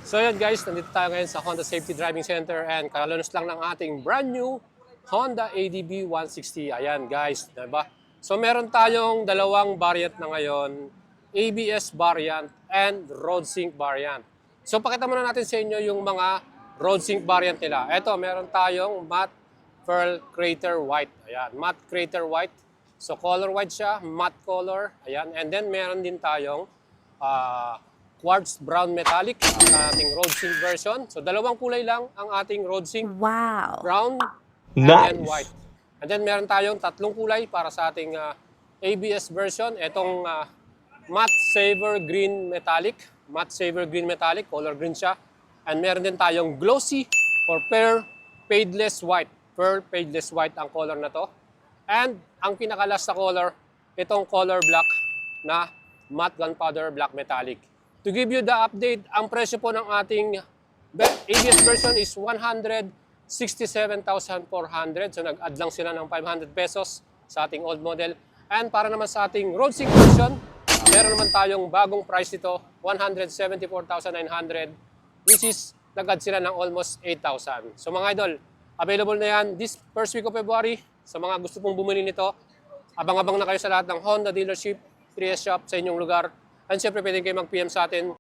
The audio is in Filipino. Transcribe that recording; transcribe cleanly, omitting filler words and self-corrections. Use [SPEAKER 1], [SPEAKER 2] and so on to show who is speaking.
[SPEAKER 1] So yun guys, nandito tayo ngayon sa Honda Safety Driving Center and kalalunos lang ng ating brand new Honda ADB 160. Ayan guys, diba? So meron tayong dalawang variant na ngayon, ABS variant and road sync variant. So pakita muna natin sa inyo yung mga road sync variant nila. Ito, meron tayong matte pearl crater white. Ayan, matte crater white. So color white siya, matte color. Ayan, and then meron din tayong quartz brown metallic ang ating road sync version. So dalawang kulay lang ang ating road sync.
[SPEAKER 2] Wow.
[SPEAKER 1] Brown
[SPEAKER 3] Nice.
[SPEAKER 1] and white. And then meron tayong tatlong kulay para sa ating ABS version. Itong matte saver green metallic. Matte saver green metallic, color green siya. And meron din tayong glossy or pearl padeless white. Pearl padeless white ang color na to. And ang pinaka-last na color, itong color black na matte gunpowder black metallic. To give you the update, ang presyo po ng ating ABS version is 167,400. So nag-add lang sila ng 500 pesos sa ating old model. And para naman sa ating road sync version, meron naman tayong bagong price nito, 174,900, which is nag-add sila ng almost 8,000. So mga idol, available na yan this first week of February. Sa mga gusto pong bumili nito, abang-abang na kayo sa lahat ng Honda dealership, 3S shop sa inyong lugar. And syempre pwede kayo mag-PM sa atin